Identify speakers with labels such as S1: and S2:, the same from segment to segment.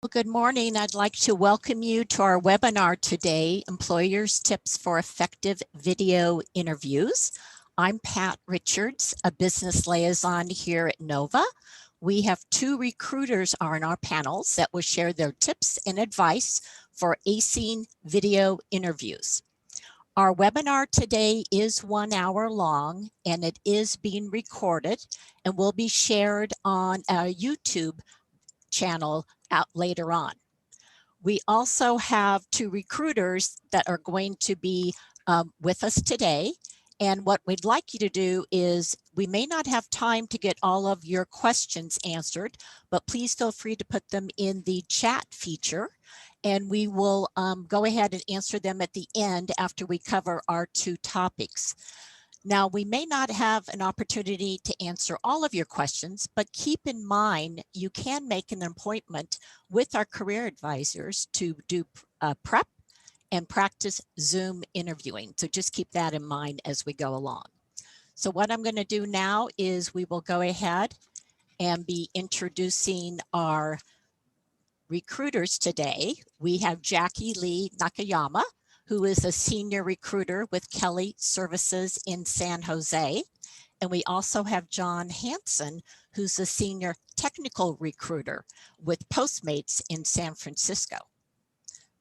S1: Well, good morning. I'd like to welcome you to our webinar today, Employers Tips for Effective Video Interviews. I'm Pat Richards, a business liaison here at Nova. We have two recruiters on our panels that will share their tips and advice for acing video interviews. Our webinar today is 1 hour long and it is being recorded and will be shared on our YouTube channel out later on. We also have two recruiters that are going to be with us today. And what we'd like you to do is, we may not have time to get all of your questions answered, but please feel free to put them in the chat feature and we will go ahead and answer them at the end after we cover our two topics. Now, we may not have an opportunity to answer all of your questions, but keep in mind you can make an appointment with our career advisors to do prep and practice Zoom interviewing. So just keep that in mind as we go along. So what I'm going to do now is we will go ahead and be introducing our recruiters today. We have Jackie Lee Nakayama, who is a senior recruiter with Kelly Services in San Jose. And we also have John Hanson, who's a senior technical recruiter with Postmates in San Francisco.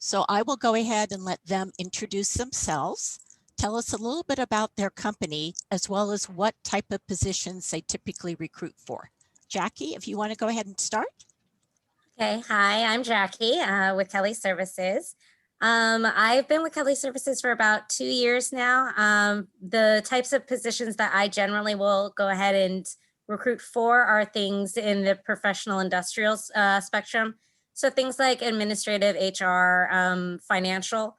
S1: So I will go ahead and let them introduce themselves, tell us a little bit about their company, as well as what type of positions they typically recruit for. Jackie, if you want to go ahead and start.
S2: Okay, hi, I'm Jackie with Kelly Services. I've been with Kelly Services for about 2 years now. The types of positions that I generally will go ahead and recruit for are things in the professional industrial spectrum. So things like administrative, HR, financial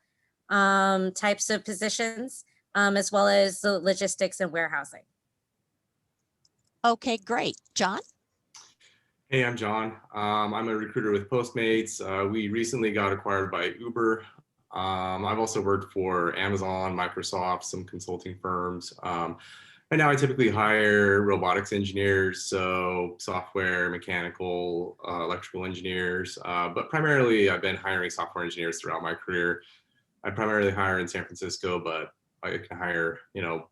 S2: types of positions, as well as the logistics and warehousing.
S1: Okay, great. John?
S3: Hey, I'm John. I'm a recruiter with Postmates. We recently got acquired by Uber. I've also worked for Amazon, Microsoft, some consulting firms. Right now I typically hire robotics engineers, so software, mechanical, electrical engineers, but primarily I've been hiring software engineers throughout my career. I primarily hire in San Francisco, but I can hire,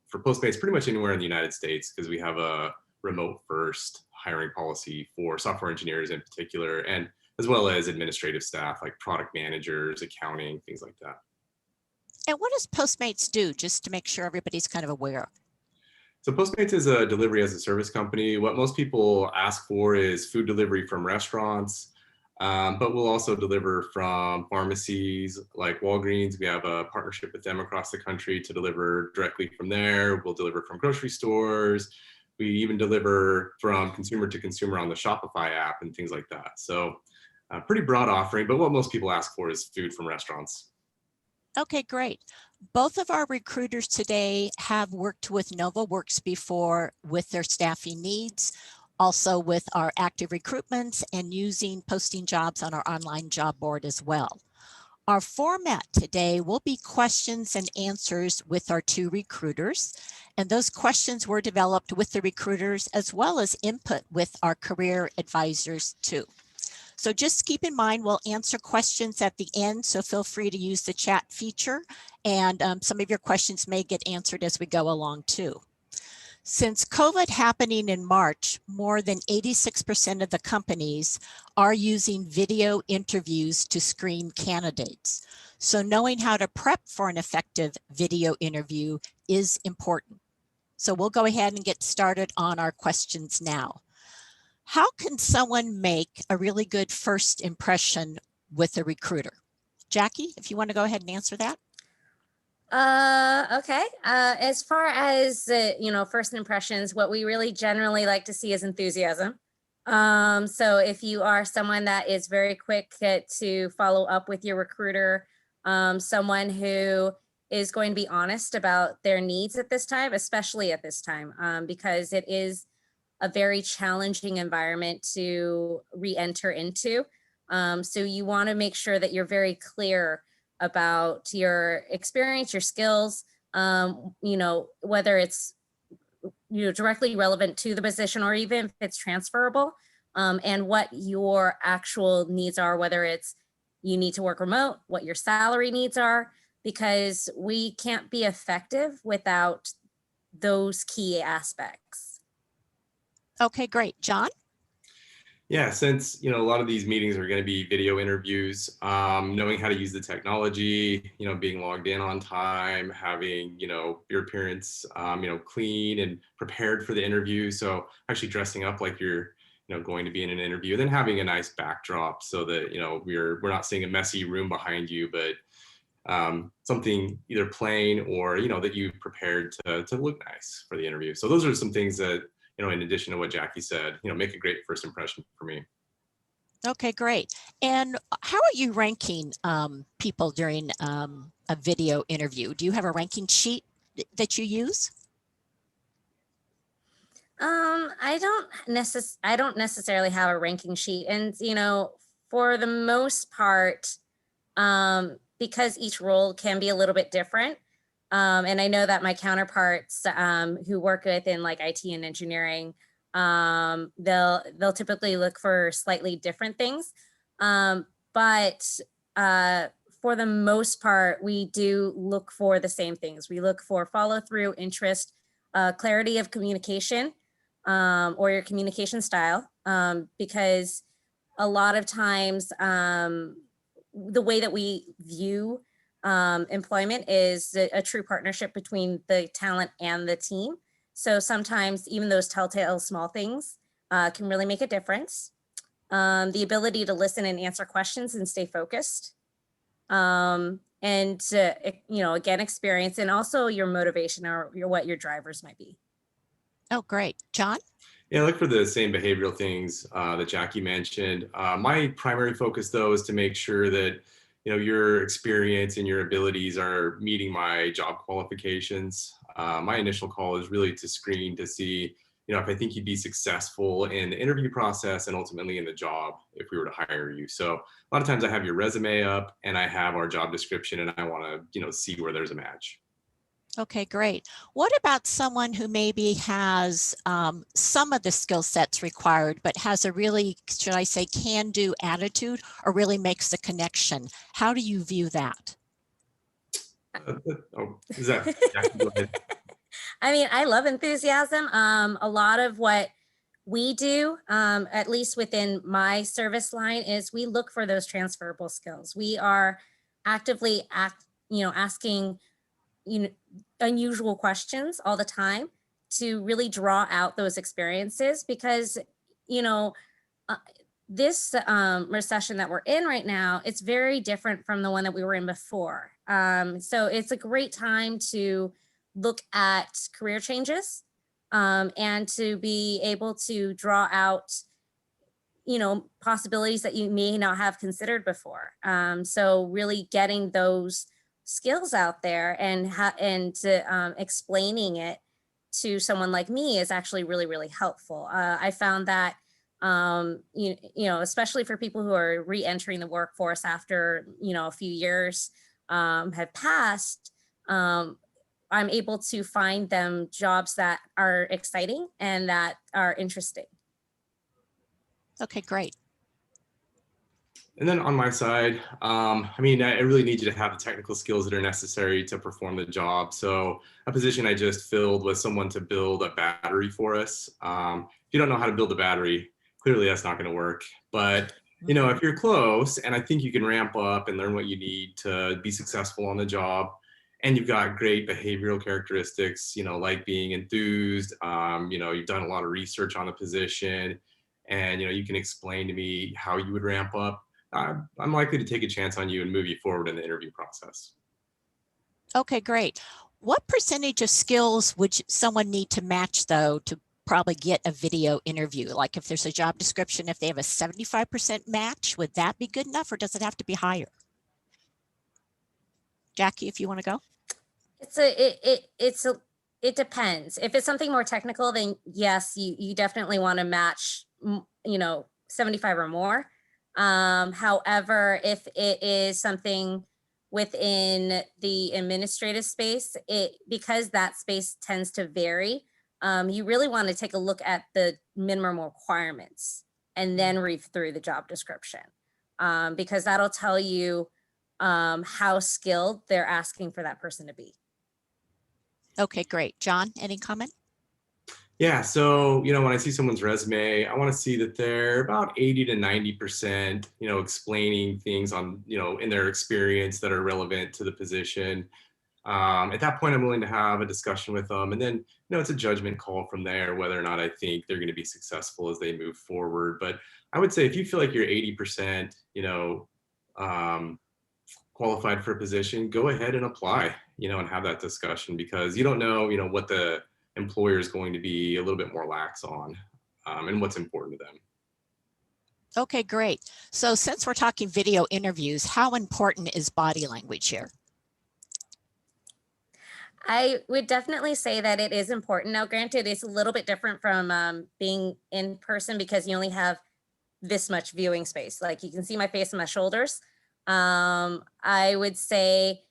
S3: for Postmates pretty much anywhere in the United States because we have a remote first hiring policy for software engineers in particular, and as well as administrative staff like product managers, accounting, things like that.
S1: And what does Postmates do, just to make sure everybody's kind of aware?
S3: So Postmates is a delivery as a service company. What most people ask for is food delivery from restaurants, but we'll also deliver from pharmacies like Walgreens. We have a partnership with them across the country to deliver directly from there. We'll deliver from grocery stores. We even deliver from consumer to consumer on the Shopify app and things like that. So pretty broad offering, but what most people ask for is food from restaurants.
S1: Okay, great. Both of our recruiters today have worked with NovaWorks before with their staffing needs, also with our active recruitments and using posting jobs on our online job board as well. Our format today will be questions and answers with our two recruiters, and those questions were developed with the recruiters as well as input with our career advisors too. So just keep in mind, we'll answer questions at the end, so feel free to use the chat feature, and some of your questions may get answered as we go along too. Since COVID happening in March, more than 86% of the companies are using video interviews to screen candidates. So knowing how to prep for an effective video interview is important. So we'll go ahead and get started on our questions now. How can someone make a really good first impression with a recruiter? Jackie, if you want to go ahead and answer that.
S2: Okay. As far as, first impressions, what we really generally like to see is enthusiasm. So if you are someone that is very quick to follow up with your recruiter, someone who is going to be honest about their needs at this time, especially at this time, because it is a very challenging environment to re-enter into. So you want to make sure that you're very clear about your experience, your skills, whether it's directly relevant to the position or even if it's transferable. and what your actual needs are, whether it's you need to work remote, what your salary needs are, because we can't be effective without those key aspects.
S1: Okay, great. John?
S3: Yeah, since a lot of these meetings are going to be video interviews, knowing how to use the technology, being logged in on time, having your appearance, clean and prepared for the interview. So actually dressing up like you're going to be in an interview, then having a nice backdrop so that we're not seeing a messy room behind you, but something either plain or that you prepared to look nice for the interview. So those are some things that in addition to what Jackie said, make a great first impression for me.
S1: Okay, great. And how are you ranking people during a video interview? Do you have a ranking sheet that you use?
S2: I don't necessarily have a ranking sheet, and for the most part, because each role can be a little bit different. And I know that my counterparts who work within like IT and engineering, they'll typically look for slightly different things. But for the most part, we do look for the same things. We look for follow through, interest, clarity of communication, or your communication style, because a lot of times the way that we view employment is a true partnership between the talent and the team. So sometimes even those telltale small things can really make a difference. The ability to listen and answer questions and stay focused. And again, experience, and also your motivation or what your drivers might be.
S1: Oh, great. John?
S3: Yeah, look for the same behavioral things that Jackie mentioned. My primary focus, though, is to make sure that your experience and your abilities are meeting my job qualifications. My initial call is really to screen to see if I think you'd be successful in the interview process and ultimately in the job if we were to hire you. So a lot of times I have your resume up and I have our job description and I want to see where there's a match.
S1: Okay, great. What about someone who maybe has some of the skill sets required, but has a really, should I say, can-do attitude or really makes the connection? How do you view that?
S3: Is that Jackie? Go ahead.
S2: I mean, I love enthusiasm. A lot of what we do, at least within my service line, is we look for those transferable skills. We are actively asking unusual questions all the time to really draw out those experiences, because this recession that we're in right now, it's very different from the one that we were in before. So it's a great time to look at career changes and to be able to draw out possibilities that you may not have considered before. So really getting those skills out there and explaining it to someone like me is actually really, really helpful. I found that especially for people who are re-entering the workforce after a few years have passed, I'm able to find them jobs that are exciting and that are interesting.
S1: Okay, great.
S3: And then on my side, I really need you to have the technical skills that are necessary to perform the job. So a position I just filled was someone to build a battery for us. If you don't know how to build a battery, clearly that's not going to work. But if you're close, and I think you can ramp up and learn what you need to be successful on the job, and you've got great behavioral characteristics, like being enthused, you've done a lot of research on the position, and you can explain to me how you would ramp up, I'm likely to take a chance on you and move you forward in the interview process.
S1: Okay, great. What percentage of skills would someone need to match, though, to probably get a video interview? Like if there's a job description, if they have a 75% match, would that be good enough, or does it have to be higher? Jackie, if you want to go.
S2: It depends. If it's something more technical, then yes, you definitely want to match 75 or more. However, if it is something within the administrative space, because that space tends to vary, you really want to take a look at the minimum requirements and then read through the job description, because that'll tell you how skilled they're asking for that person to be.
S1: Okay, great. John, any comment?
S3: Yeah, so when I see someone's resume, I want to see that they're about 80 to 90%, explaining things on, in their experience that are relevant to the position. At that point, I'm willing to have a discussion with them, and then it's a judgment call from there whether or not I think they're going to be successful as they move forward. But I would say if you feel like you're 80%, qualified for a position, go ahead and apply, and have that discussion, because you don't know, what the employer is going to be a little bit more lax on, and what's important to them.
S1: Okay, great. So since we're talking video interviews, how important is body language here?
S2: I would definitely say that it is important. Now, granted, it's a little bit different from being in person because you only have this much viewing space. Like you can see my face and my shoulders. I would say,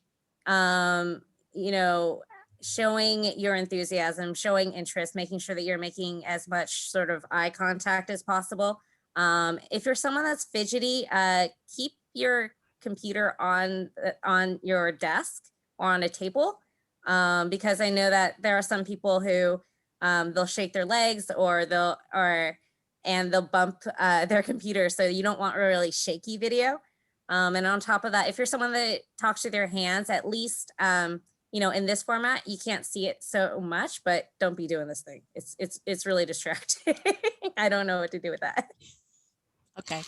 S2: showing your enthusiasm, showing interest, making sure that you're making as much sort of eye contact as possible. If you're someone that's fidgety, keep your computer on your desk or on a table, because I know that there are some people who they'll shake their legs or they'll bump their computer, so you don't want really shaky video. And on top of that, if you're someone that talks with their hands, at least in this format, you can't see it so much, but don't be doing this thing. It's really distracting. I don't know what to do with that.
S1: Okay.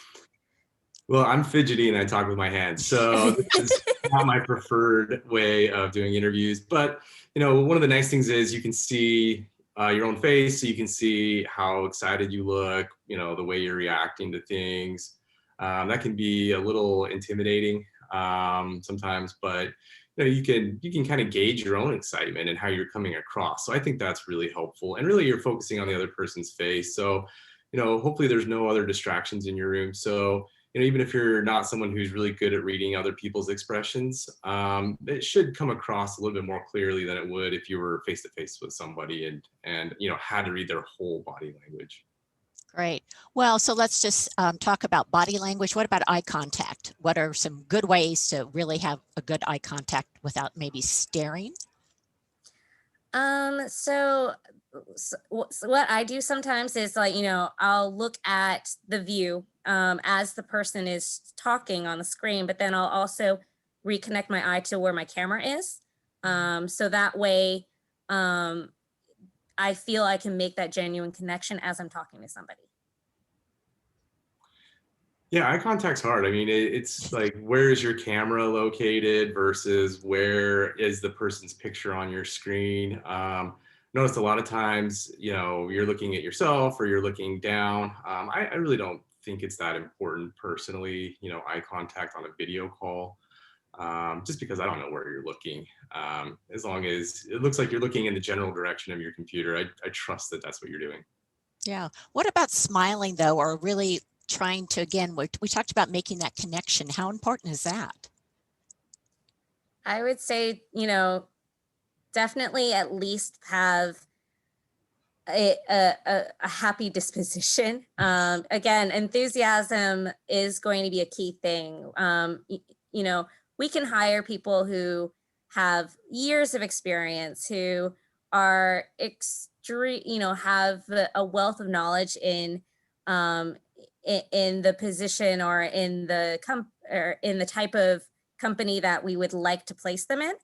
S3: Well, I'm fidgety and I talk with my hands, so this is not my preferred way of doing interviews. But one of the nice things is you can see your own face, so you can see how excited you look, the way you're reacting to things. That can be a little intimidating sometimes, but you can kind of gauge your own excitement and how you're coming across. So I think that's really helpful. And really, you're focusing on the other person's face. So hopefully there's no other distractions in your room. So even if you're not someone who's really good at reading other people's expressions, it should come across a little bit more clearly than it would if you were face to face with somebody and had to read their whole body language.
S1: Great. Well, so let's just talk about body language. What about eye contact? What are some good ways to really have a good eye contact without maybe staring?
S2: So what I do sometimes is I'll look at the view as the person is talking on the screen, but then I'll also reconnect my eye to where my camera is. So that way I feel I can make that genuine connection as I'm talking to somebody.
S3: Yeah, eye contact's hard. I mean, it's like, where is your camera located versus where is the person's picture on your screen? Noticed a lot of times, you're looking at yourself or you're looking down. I really don't think it's that important personally, eye contact on a video call, just because I don't know where you're looking. As long as it looks like you're looking in the general direction of your computer, I trust that that's what you're doing.
S1: Yeah. What about smiling though, or really trying to, again, we talked about making that connection. How important is that?
S2: I would say, definitely at least have a happy disposition. Again, enthusiasm is going to be a key thing. We can hire people who have years of experience, who are extreme, have a wealth of knowledge in the position or in the type of company that we would like to place them in.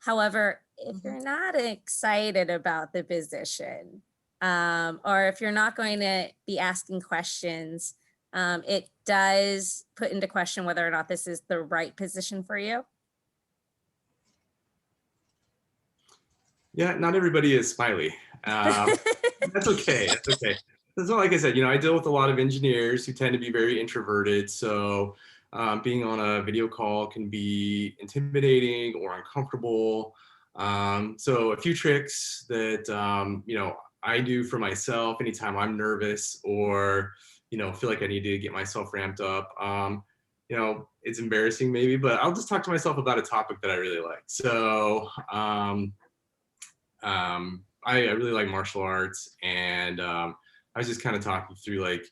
S2: However, if you're not excited about the position, or if you're not going to be asking questions, it does put into question whether or not this is the right position for you.
S3: Yeah, not everybody is smiley. That's okay. That's okay. So like I said, I deal with a lot of engineers who tend to be very introverted. So being on a video call can be intimidating or uncomfortable. So a few tricks that, I do for myself anytime I'm nervous or, feel like I need to get myself ramped up. It's embarrassing maybe, but I'll just talk to myself about a topic that I really like. So I really like martial arts, and I was just kind of talking through like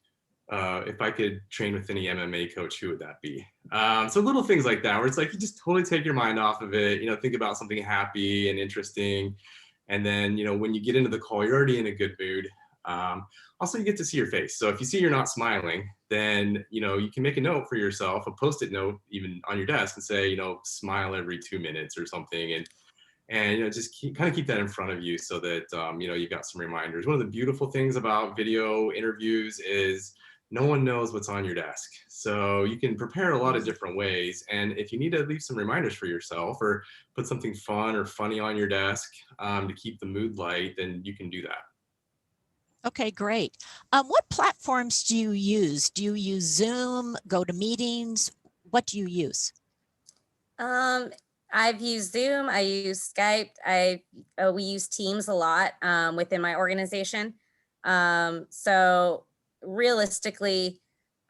S3: if I could train with any MMA coach, who would that be? So little things like that, where it's like you just totally take your mind off of it, think about something happy and interesting. And then, when you get into the call, you're already in a good mood. Also, you get to see your face. So if you see you're not smiling, then, you can make a note for yourself, a Post-it note even on your desk and say, smile every 2 minutes or something. And just kind of keep that in front of you so that, you've got some reminders. One of the beautiful things about video interviews is no one knows what's on your desk. So you can prepare a lot of different ways. And if you need to leave some reminders for yourself or put something fun or funny on your desk to keep the mood light, then you can do that.
S1: Okay, great. What platforms do you use? Do you use Zoom, GoToMeetings? What do you use?
S2: I've used Zoom, I use Skype, we use Teams a lot within my organization. So realistically,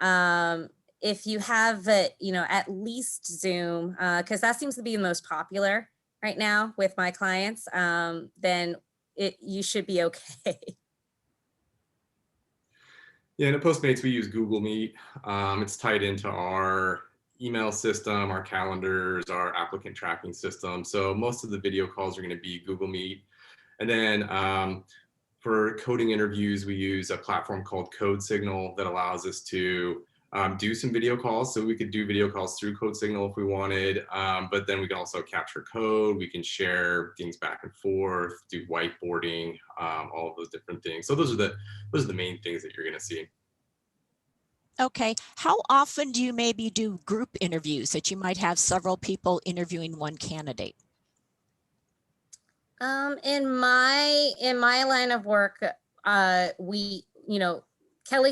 S2: if you have at least Zoom, because that seems to be the most popular right now with my clients, then you should be okay.
S3: Yeah, and at Postmates, we use Google Meet. It's tied into our email system, our calendars, our applicant tracking system. So most of the video calls are going to be Google Meet. And then for coding interviews, we use a platform called CodeSignal that allows us to do some video calls. So we could do video calls through CodeSignal if we wanted, but then we can also capture code. We can share things back and forth, do whiteboarding, all of those different things. So those are the main things that you're going to see.
S1: Okay. How often do you maybe do group interviews that you might have several people interviewing one candidate?
S2: In my line of work, Kelly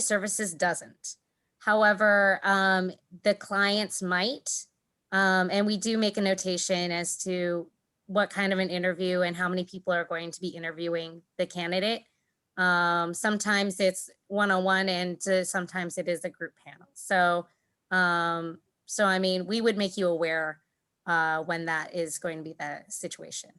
S2: Services doesn't. However, the clients might, and we do make a notation as to what kind of an interview and how many people are going to be interviewing the candidate. Sometimes it's one-on-one and sometimes it is a group panel. So, I mean, we would make you aware when that is going to be the situation.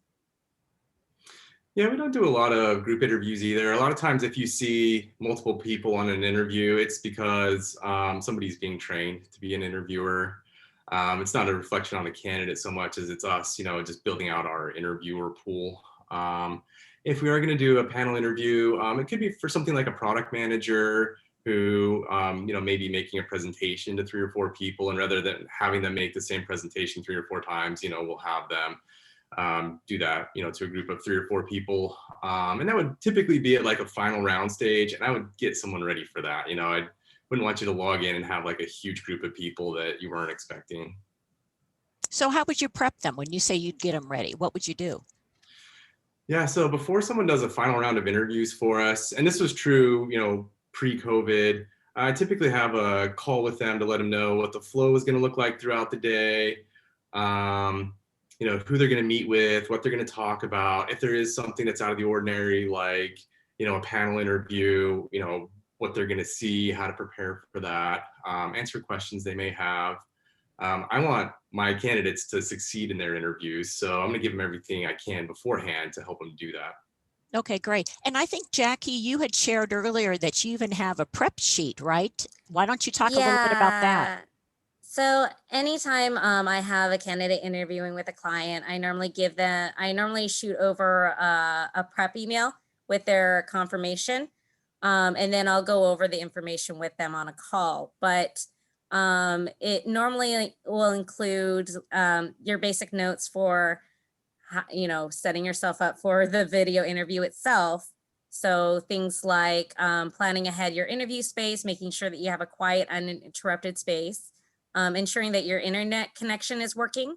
S3: Yeah, we don't do a lot of group interviews either. A lot of times if you see multiple people on an interview, it's because somebody's being trained to be an interviewer. It's not a reflection on the candidate so much as it's us, just building out our interviewer pool. If we are going to do a panel interview, it could be for something like a product manager who, maybe making a presentation to 3 or 4 people, and rather than having them make the same presentation 3 or 4 times, we'll have them do that, to a group of 3 or 4 people. And that would typically be at like a final round stage. And I would get someone ready for that. I wouldn't want you to log in and have like a huge group of people that you weren't expecting.
S1: So how would you prep them when you say you'd get them ready? What would you do?
S3: Yeah, so before someone does a final round of interviews for us, and this was true, pre-COVID, I typically have a call with them to let them know what the flow is going to look like throughout the day, who they're going to meet with, what they're going to talk about. If there is something that's out of the ordinary, like, a panel interview, what they're going to see, how to prepare for that, answer questions they may have. I want my candidates to succeed in their interviews, so I'm going to give them everything I can beforehand to help them do that.
S1: Okay, great. And I think, Jackie, you had shared earlier that you even have a prep sheet, right? Why don't you talk a little bit about that?
S2: So anytime I have a candidate interviewing with a client, I normally shoot over a prep email with their confirmation. And then I'll go over the information with them on a call. But it normally will include your basic notes for, setting yourself up for the video interview itself. So things like planning ahead your interview space, making sure that you have a quiet, uninterrupted space, ensuring that your internet connection is working,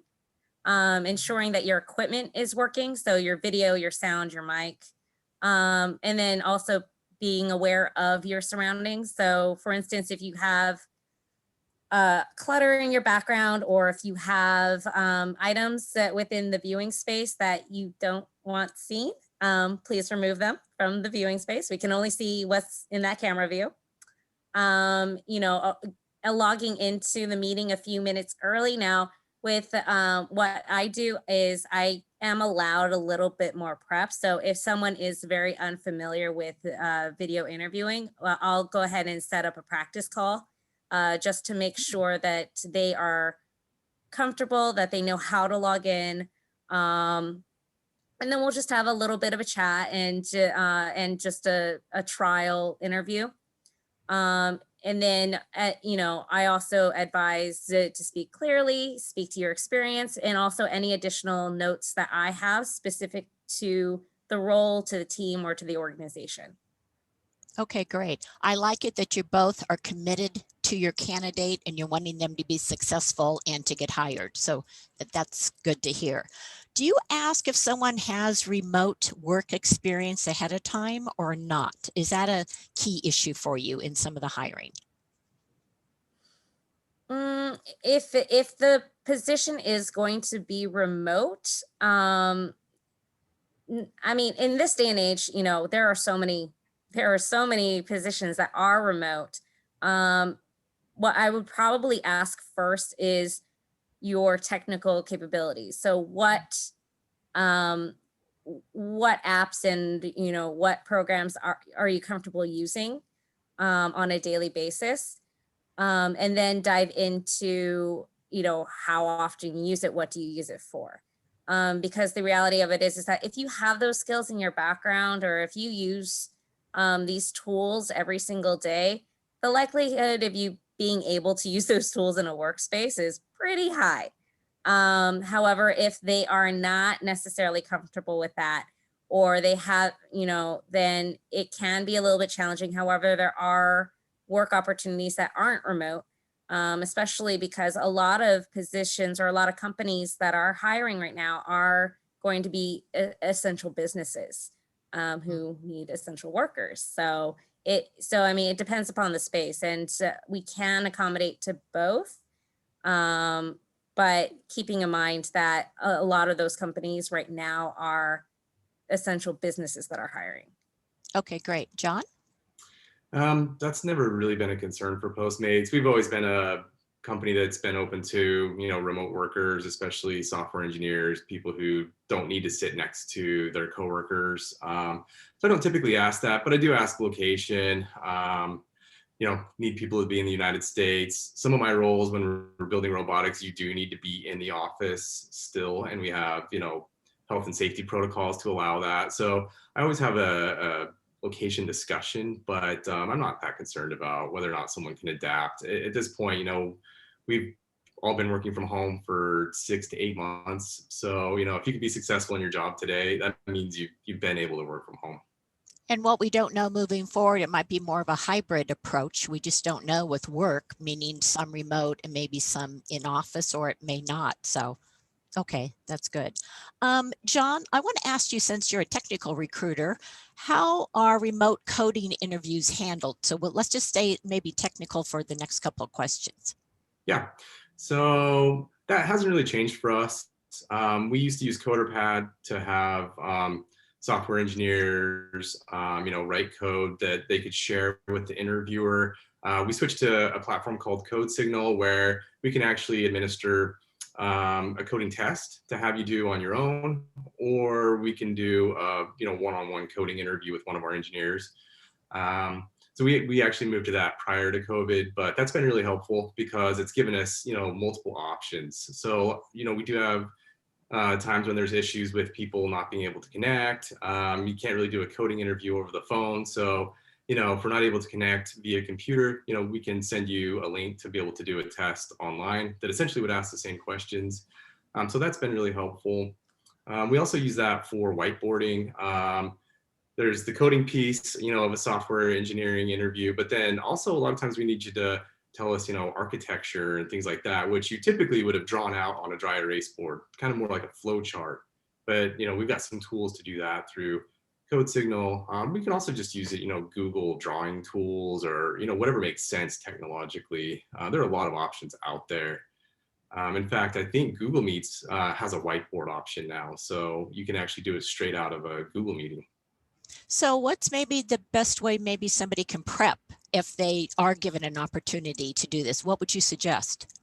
S2: ensuring that your equipment is working. So your video, your sound, your mic, and then also being aware of your surroundings. So for instance, if you have clutter in your background, or if you have items that within the viewing space that you don't want seen, please remove them from the viewing space. We can only see what's in that camera view. Logging into the meeting a few minutes early. Now with what I do is I am allowed a little bit more prep. So if someone is very unfamiliar with video interviewing, I'll go ahead and set up a practice call just to make sure that they are comfortable, that they know how to log in. And then we'll just have a little bit of a chat and just a trial interview. And then, I also advise to speak clearly, speak to your experience, and also any additional notes that I have specific to the role, to the team, or to the organization.
S1: Okay, great. I like it that you both are committed to your candidate and you're wanting them to be successful and to get hired. So that's good to hear. Do you ask if someone has remote work experience ahead of time or not? Is that a key issue for you in some of the hiring?
S2: If the position is going to be remote, I mean, in this day and age, there are so many positions that are remote. What I would probably ask first is your technical capabilities. So what apps and what programs are you comfortable using on a daily basis, and then dive into how often you use it, what do you use it for, because the reality of it is that if you have those skills in your background, or if you use these tools every single day, the likelihood of you being able to use those tools in a workspace is pretty high. However, if they are not necessarily comfortable with that, or they have, then it can be a little bit challenging. However, there are work opportunities that aren't remote, especially because a lot of positions or a lot of companies that are hiring right now are going to be essential businesses who need essential workers. So I mean, it depends upon the space, and we can accommodate to both. But keeping in mind that a lot of those companies right now are essential businesses that are hiring.
S1: Okay, great. John?
S3: That's never really been a concern for Postmates. We've always been a company that's been open to, remote workers, especially software engineers, people who don't need to sit next to their coworkers. So I don't typically ask that, but I do ask location. Need people to be in the United States. Some of my roles when we're building robotics, you do need to be in the office still, and we have, health and safety protocols to allow that. So I always have a location discussion, but I'm not that concerned about whether or not someone can adapt. At this point, we've all been working from home for 6 to 8 months. So, if you can be successful in your job today, that means you've been able to work from home.
S1: And what we don't know moving forward, it might be more of a hybrid approach. We just don't know with work, meaning some remote and maybe some in office, or it may not. So, okay, that's good. John, I want to ask you, since you're a technical recruiter, how are remote coding interviews handled? So let's just stay maybe technical for the next couple of questions.
S3: Yeah, so that hasn't really changed for us. We used to use CoderPad to have software engineers, write code that they could share with the interviewer. We switched to a platform called CodeSignal, where we can actually administer a coding test to have you do on your own, or we can do a one-on-one coding interview with one of our engineers. So we actually moved to that prior to COVID, but that's been really helpful because it's given us multiple options. So we do have times when there's issues with people not being able to connect. You can't really do a coding interview over the phone. So, if we're not able to connect via computer, we can send you a link to be able to do a test online that essentially would ask the same questions. So that's been really helpful. We also use that for whiteboarding. There's the coding piece, of a software engineering interview, but then also a lot of times we need you to tell us, architecture and things like that, which you typically would have drawn out on a dry erase board, kind of more like a flow chart. But, we've got some tools to do that through CodeSignal. We can also just use it, Google drawing tools, or, whatever makes sense technologically. There are a lot of options out there. In fact, I think Google Meets has a whiteboard option now, so you can actually do it straight out of a Google meeting.
S1: So what's maybe the best way maybe somebody can prep if they are given an opportunity to do this? What would you suggest?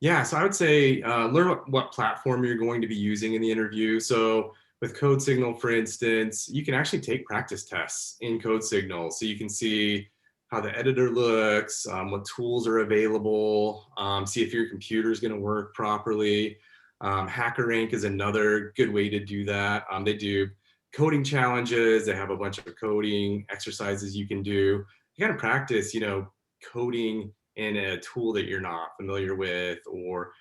S3: Yeah, so I would say learn what platform you're going to be using in the interview. So with Code Signal, for instance, you can actually take practice tests in Code Signal. So you can see how the editor looks, what tools are available, see if your computer is going to work properly. HackerRank is another good way to do that. They do coding challenges. They have a bunch of coding exercises you can do. You got to practice, coding in a tool that you're not familiar with, or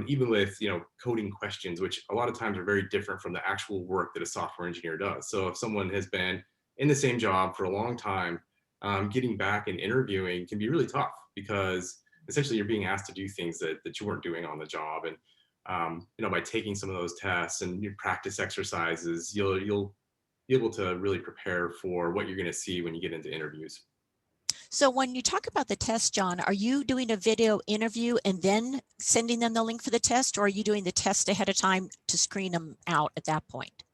S3: even with coding questions, which a lot of times are very different from the actual work that a software engineer does. So if someone has been in the same job for a long time, getting back and interviewing can be really tough, because essentially you're being asked to do things that you weren't doing on the job. And by taking some of those tests and your practice exercises, you'll be able to really prepare for what you're going to see when you get into interviews.
S1: So when you talk about the test, John, are you doing a video interview and then sending them the link for the test, or are you doing the test ahead of time to screen them out at that point?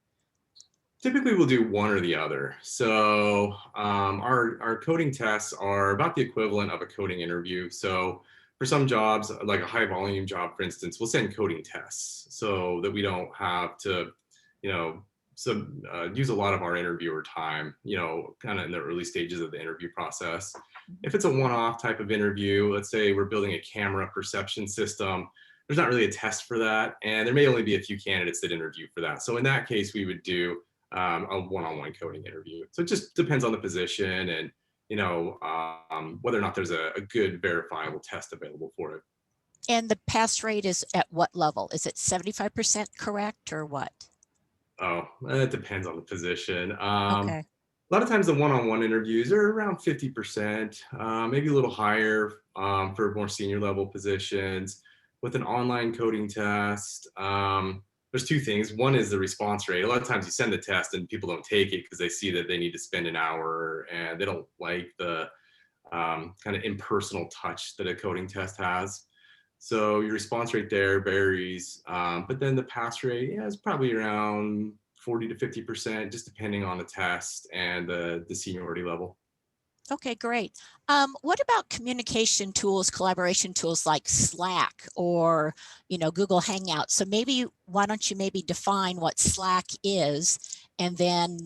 S3: Typically, we'll do one or the other. So our coding tests are about the equivalent of a coding interview. So for some jobs, like a high volume job, for instance, we'll send coding tests so that we don't have to, use a lot of our interviewer time, kind of in the early stages of the interview process. If it's a one-off type of interview, let's say we're building a camera perception system, there's not really a test for that. And there may only be a few candidates that interview for that. So in that case, we would do a one-on-one coding interview. So it just depends on the position and whether or not there's a good verifiable test available for it.
S1: And the pass rate is at what level? Is it 75% correct or what?
S3: Oh, it depends on the position.
S1: Okay.
S3: A lot of times the one-on-one interviews are around 50%, maybe a little higher for more senior level positions. With an online coding test, there's two things. One is the response rate. A lot of times you send the test and people don't take it because they see that they need to spend an hour and they don't like the kind of impersonal touch that a coding test has. So your response rate there varies, but then the pass rate, is probably around 40 to 50%, just depending on the test and the seniority level.
S1: Okay, great. What about communication tools, collaboration tools like Slack or, Google Hangouts? So maybe, why don't you maybe define what Slack is? And then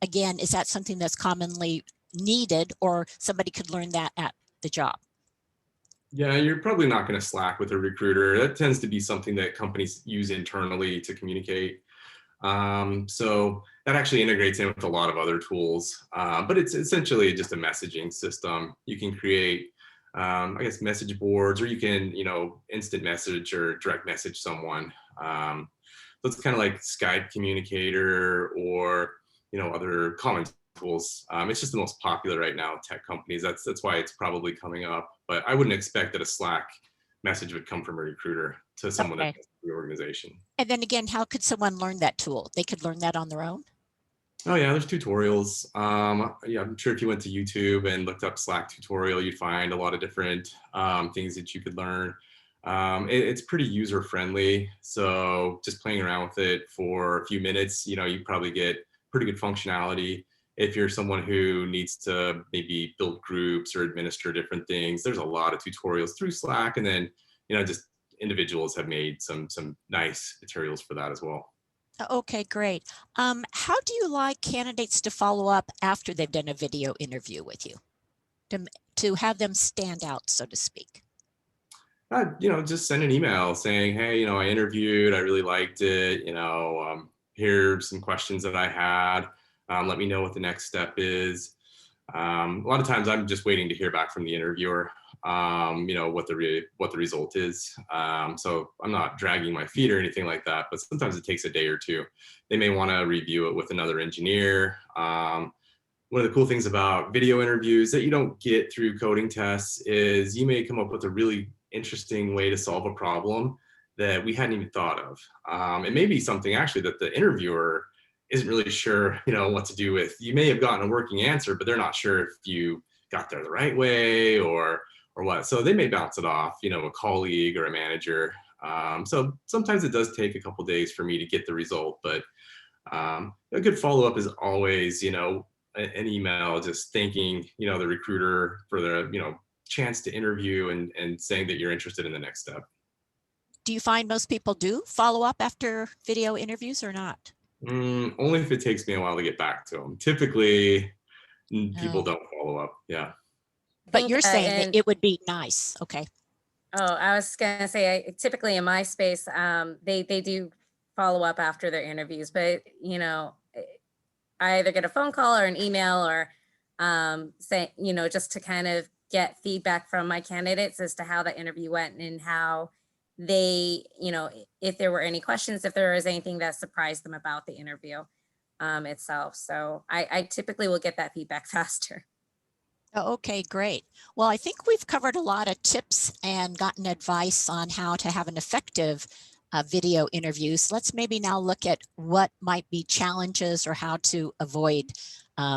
S1: again, is that something that's commonly needed, or somebody could learn that at the job?
S3: Yeah, you're probably not going to Slack with a recruiter. That tends to be something that companies use internally to communicate. So that actually integrates in with a lot of other tools, but it's essentially just a messaging system. You can create, message boards, or you can, instant message or direct message someone. So it's kind of like Skype Communicator or, other common tools. It's just the most popular right now with tech companies. That's why it's probably coming up. But I wouldn't expect that a Slack message would come from a recruiter to someone
S1: Okay.
S3: that's in the organization.
S1: And then again, how could someone learn that tool? They could learn that on their own?
S3: Oh yeah, there's tutorials. I'm sure if you went to YouTube and looked up Slack tutorial, you'd find a lot of different things that you could learn. It's pretty user friendly. So just playing around with it for a few minutes, you probably get pretty good functionality. If you're someone who needs to maybe build groups or administer different things, there's a lot of tutorials through Slack. And then, just individuals have made some nice materials for that as well.
S1: Okay, great. How do you like candidates to follow up after they've done a video interview with you to have them stand out, so to speak?
S3: Just send an email saying, hey, I interviewed, I really liked it. Here's some questions that I had. Let me know what the next step is. A lot of times I'm just waiting to hear back from the interviewer, what the result is. So I'm not dragging my feet or anything like that, but sometimes it takes a day or two. They may want to review it with another engineer. One of the cool things about video interviews that you don't get through coding tests is you may come up with a really interesting way to solve a problem that we hadn't even thought of. It may be something actually that the interviewer isn't really sure, what to do with. You may have gotten a working answer, but they're not sure if you got there the right way or what. So they may bounce it off, a colleague or a manager. So sometimes it does take a couple days for me to get the result, but a good follow-up is always, an email just thanking, the recruiter for the, chance to interview and saying that you're interested in the next step.
S1: Do you find most people do follow up after video interviews or not?
S3: Only if it takes me a while to get back to them. Typically, people
S1: Oh,
S3: don't follow up. Yeah.
S2: I
S1: but
S2: think,
S1: you're saying that
S2: and
S1: it would be nice. Okay.
S2: oh, I was gonna say, typically in my space, they do follow up after their interviews, but I either get a phone call or an email or say, just to kind of get feedback from my candidates as to how the interview went and how they, if there were any questions, if there was anything that surprised them about the interview itself. So I typically will get that feedback faster.
S1: Oh, okay, great. Well, I think we've covered a lot of tips and gotten advice on how to have an effective video interview. So let's maybe now look at what might be challenges or how to avoid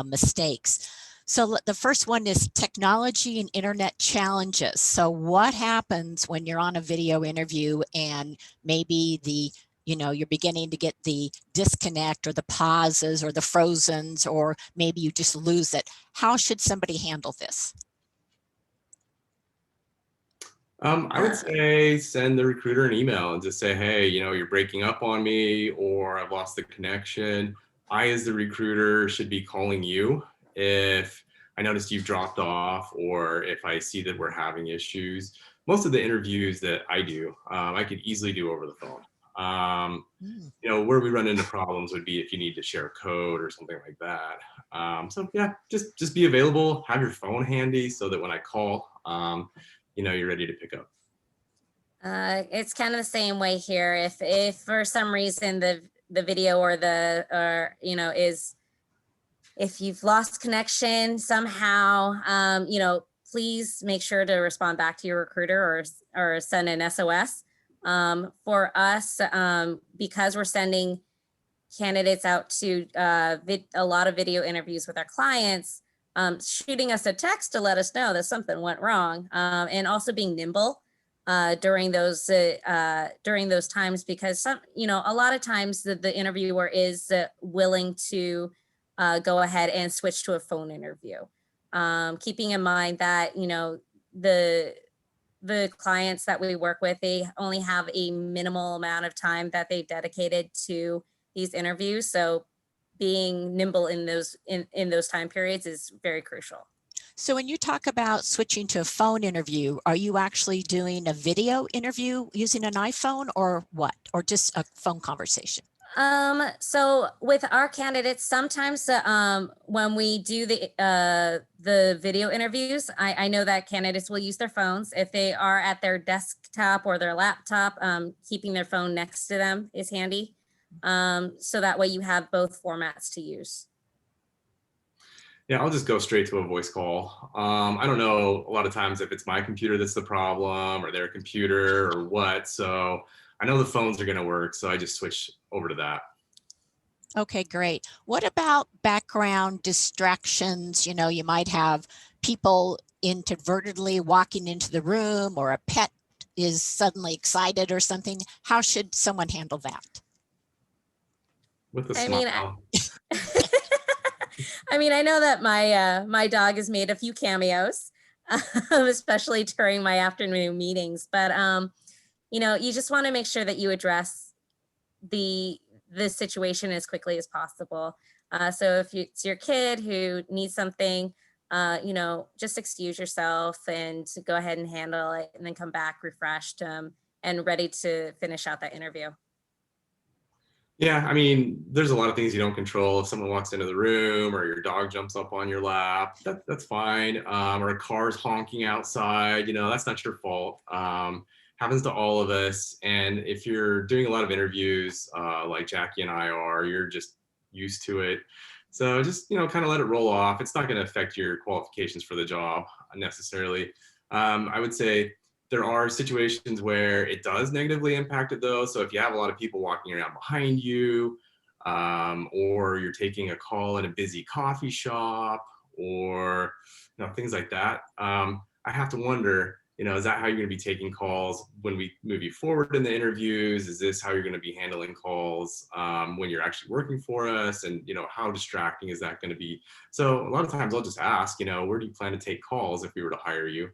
S1: mistakes. So the first one is technology and internet challenges. So what happens when you're on a video interview and maybe you're beginning to get the disconnect or the pauses or the frozens, or maybe you just lose it. How should somebody handle this?
S3: I would say send the recruiter an email and just say, hey, you're breaking up on me, or I've lost the connection. I, as the recruiter, should be calling you if I noticed you've dropped off, or if I see that we're having issues. Most of the interviews that I do, I could easily do over the phone. Where we run into problems would be if you need to share code or something like that. So yeah, just be available, have your phone handy so that when I call, you're ready to pick up.
S2: It's kind of the same way here. If for some reason the video is, if you've lost connection somehow, please make sure to respond back to your recruiter or send an SOS. For us, because we're sending candidates out to a lot of video interviews with our clients, shooting us a text to let us know that something went wrong, and also being nimble during those times, because a lot of times the interviewer is willing to go ahead and switch to a phone interview, keeping in mind that the clients that we work with, they only have a minimal amount of time that they dedicated to these interviews. So being nimble in those time periods is very crucial.
S1: So when you talk about switching to a phone interview, are you actually doing a video interview using an iPhone or what? Or just a phone conversation?
S2: So with our candidates, sometimes when we do the video interviews, I know that candidates will use their phones. If they are at their desktop or their laptop, keeping their phone next to them is handy. So that way you have both formats to use.
S3: Yeah, I'll just go straight to a voice call. I don't know a lot of times if it's my computer that's the problem or their computer or what. So I know the phones are going to work, so I just switch over to that.
S1: Okay, great. What about background distractions? You might have people inadvertently walking into the room, or a pet is suddenly excited or something. How should someone handle that?
S3: With a
S2: I mean,
S3: smile.
S2: I know that my dog has made a few cameos, especially during my afternoon meetings. But you just want to make sure that you address the situation as quickly as possible. So if it's your kid who needs something, just excuse yourself and go ahead and handle it, and then come back refreshed and ready to finish out that interview.
S3: Yeah, there's a lot of things you don't control. If someone walks into the room or your dog jumps up on your lap, that's fine. Or a car's honking outside, that's not your fault. Happens to all of us. And if you're doing a lot of interviews, like Jackie and I are, you're just used to it. So just, kind of let it roll off. It's not going to affect your qualifications for the job necessarily. I would say there are situations where it does negatively impact it though. So if you have a lot of people walking around behind you, or you're taking a call in a busy coffee shop, or things like that, I have to wonder, is that how you're going to be taking calls when we move you forward in the interviews? Is this how you're going to be handling calls when you're actually working for us? And how distracting is that going to be? So a lot of times I'll just ask, where do you plan to take calls if we were to hire you?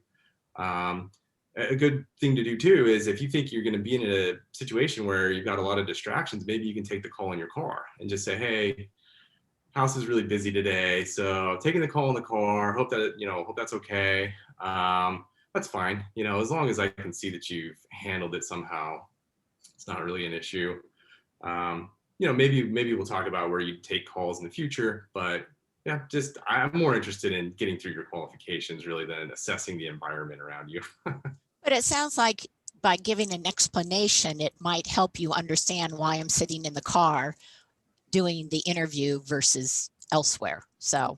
S3: a good thing to do too is if you think you're going to be in a situation where you've got a lot of distractions, maybe you can take the call in your car and just say, hey, house is really busy today, so taking the call in the car, hope that, hope that's okay. That's fine, as long as I can see that you've handled it somehow, it's not really an issue. Maybe we'll talk about where you take calls in the future, but yeah, just I'm more interested in getting through your qualifications really than assessing the environment around you.
S1: But it sounds like by giving an explanation, it might help you understand why I'm sitting in the car doing the interview versus elsewhere. So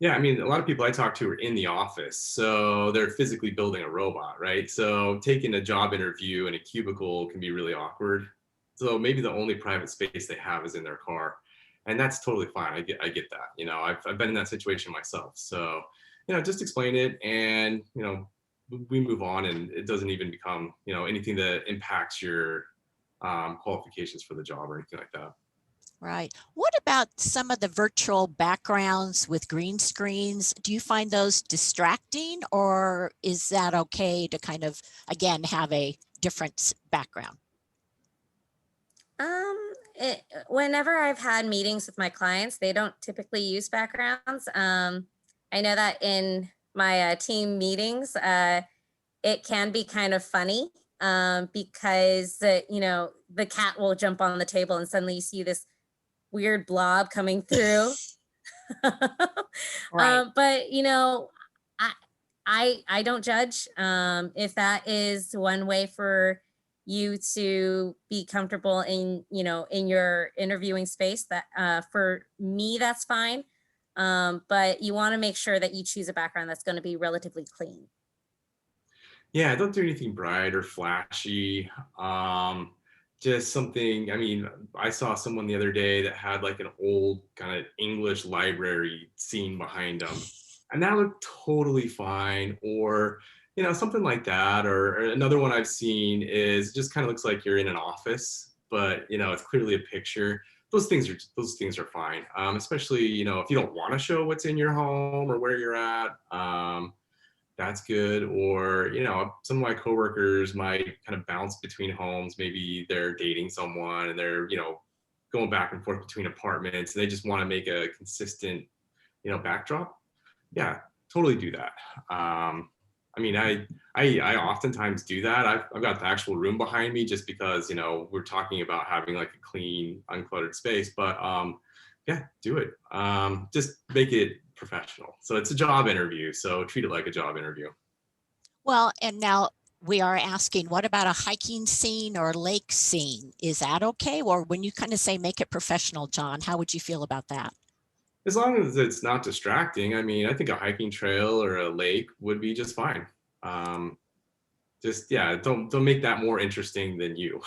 S3: Yeah, I mean, a lot of people I talk to are in the office, so they're physically building a robot, right? So taking a job interview in a cubicle can be really awkward. So maybe the only private space they have is in their car, and that's totally fine. I get that. I've been in that situation myself. So just explain it, and we move on, and it doesn't even become anything that impacts your qualifications for the job or anything like that.
S1: right. What about some of the virtual backgrounds with green screens? Do you find those distracting, or is that okay to kind of, again, have a different background?
S2: Whenever I've had meetings with my clients, they don't typically use backgrounds. I know that in my team meetings, it can be kind of funny because, the cat will jump on the table and suddenly you see this weird blob coming through.
S1: Right.
S2: But I I don't judge. If that is one way for you to be comfortable in in your interviewing space, that for me that's fine. But you want to make sure that you choose a background that's going to be relatively clean.
S3: Yeah, don't do anything bright or flashy. Just something, I mean, I saw someone the other day that had like an old kind of English library scene behind them, and that looked totally fine. Or, something like that. Or another one I've seen is just kind of looks like you're in an office, but it's clearly a picture. Those things are fine. Especially, if you don't want to show what's in your home or where you're at. That's good. Or, some of my coworkers might kind of bounce between homes. Maybe they're dating someone and they're, going back and forth between apartments, and they just want to make a consistent, backdrop. Yeah, totally do that. I mean, I oftentimes do that. I've got the actual room behind me just because, we're talking about having like a clean, uncluttered space, but yeah, do it. Just make it professional. So it's a job interview, so treat it like a job interview.
S1: Well, and now we are asking, what about a hiking scene or lake scene? Is that okay? Or when you kind of say make it professional, John, how would you feel about that?
S3: As long as it's not distracting, I mean, I think a hiking trail or a lake would be just fine. Um, just yeah, don't make that more interesting than you.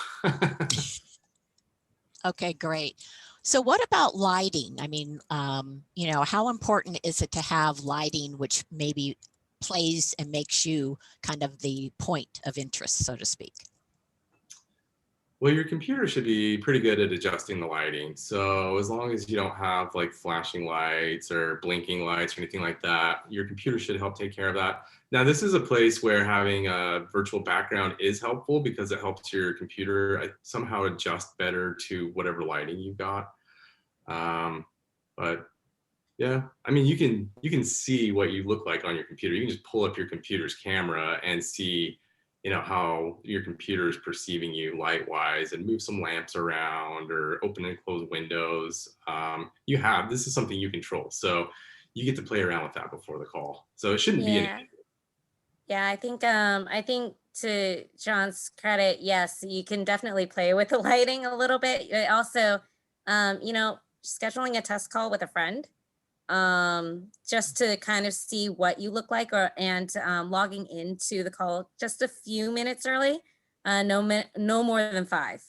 S1: Okay, great. So what about lighting? I mean, how important is it to have lighting, which maybe plays and makes you kind of the point of interest, so to speak?
S3: Well, your computer should be pretty good at adjusting the lighting. So as long as you don't have like flashing lights or blinking lights or anything like that, your computer should help take care of that. Now, this is a place where having a virtual background is helpful because it helps your computer somehow adjust better to whatever lighting you've got. But yeah, I mean, you can see what you look like on your computer. You can just pull up your computer's camera and see, how your computer is perceiving you light wise, and move some lamps around or open and close windows. This is something you control. So you get to play around with that before the call. So it shouldn't be an
S2: Yeah. Yeah, I think to John's credit, yes, you can definitely play with the lighting a little bit. Also, scheduling a test call with a friend, just to kind of see what you look like, and logging into the call just a few minutes early, no more than 5,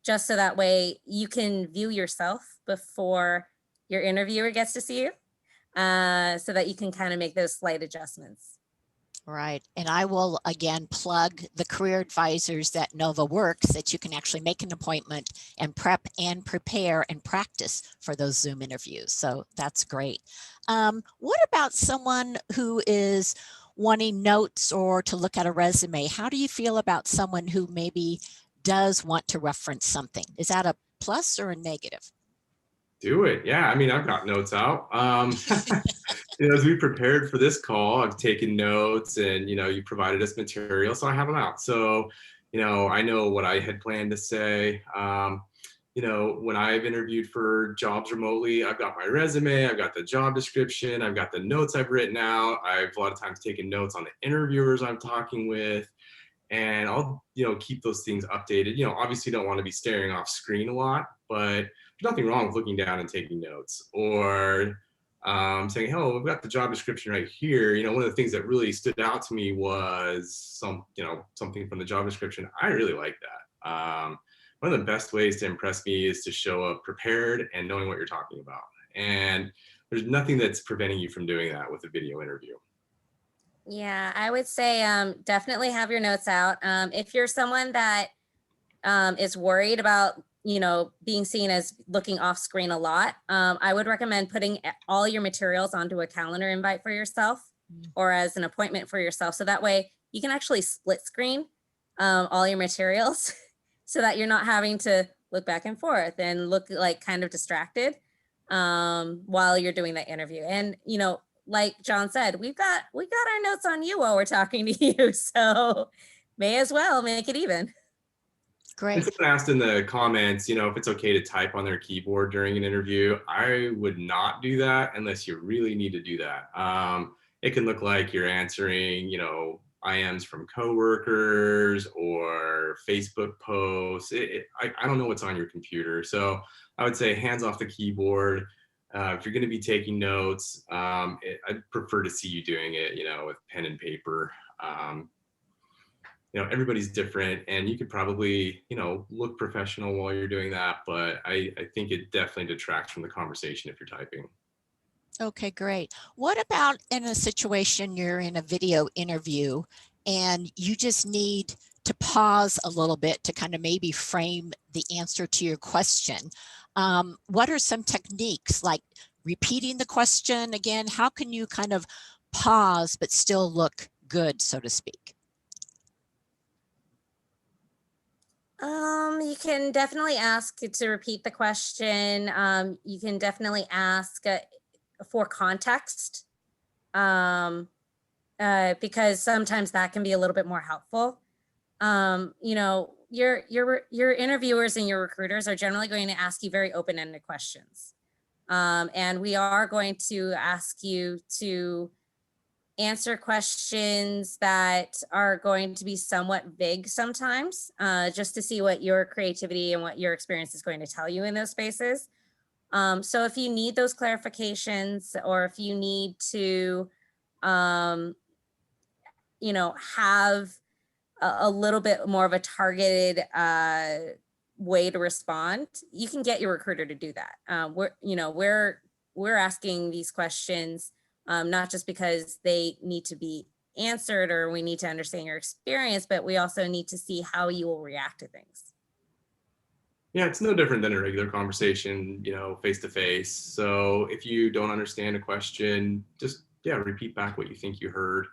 S2: just so that way you can view yourself before your interviewer gets to see you, so that you can kind of make those slight adjustments.
S1: Right. And I will again plug the career advisors at Nova Works that you can actually make an appointment and prep and prepare and practice for those Zoom interviews. So that's great. What about someone who is wanting notes or to look at a resume. How do you feel about someone who maybe does want to reference something? Is that a plus or a negative?
S3: Do it. Yeah. I mean, I've got notes out. As we prepared for this call, I've taken notes and, you provided us material, so I have them out. So, I know what I had planned to say. When I've interviewed for jobs remotely, I've got my resume, I've got the job description, I've got the notes I've written out. I've a lot of times taken notes on the interviewers I'm talking with, and I'll, keep those things updated. Obviously don't want to be staring off screen a lot, but there's nothing wrong with looking down and taking notes, or saying, "Oh, we've got the job description right here." One of the things that really stood out to me was something from the job description. I really like that. One of the best ways to impress me is to show up prepared and knowing what you're talking about. And there's nothing that's preventing you from doing that with a video interview.
S2: Yeah, I would say definitely have your notes out. If you're someone that is worried about, being seen as looking off screen a lot, I would recommend putting all your materials onto a calendar invite for yourself or as an appointment for yourself. So that way you can actually split screen all your materials so that you're not having to look back and forth and look like kind of distracted while you're doing that interview. And, like John said, we got our notes on you while we're talking to you. So may as well make it even.
S1: Great.
S3: Someone asked in the comments, if it's okay to type on their keyboard during an interview. I would not do that unless you really need to do that. It can look like you're answering, IMs from coworkers or Facebook posts. I don't know what's on your computer. So I would say hands off the keyboard. If you're going to be taking notes, I'd prefer to see you doing it, with pen and paper. Everybody's different, and you could probably, look professional while you're doing that, but I think it definitely detracts from the conversation if you're typing.
S1: Okay, great. What about in a situation you're in a video interview and you just need to pause a little bit to kind of maybe frame the answer to your question? What are some techniques like repeating the question again? How can you kind of pause but still look good, so to speak?
S2: You can definitely ask to repeat the question. You can definitely ask for context, because sometimes that can be a little bit more helpful. Your interviewers and your recruiters are generally going to ask you very open-ended questions. And we are going to ask you to answer questions that are going to be somewhat vague sometimes, just to see what your creativity and what your experience is going to tell you in those spaces. So if you need those clarifications, or if you need to, have a little bit more of a targeted way to respond, you can get your recruiter to do that. We're asking these questions not just because they need to be answered or we need to understand your experience, but we also need to see how you will react to things.
S3: Yeah, it's no different than a regular conversation, face to face. So if you don't understand a question, just repeat back what you think you heard.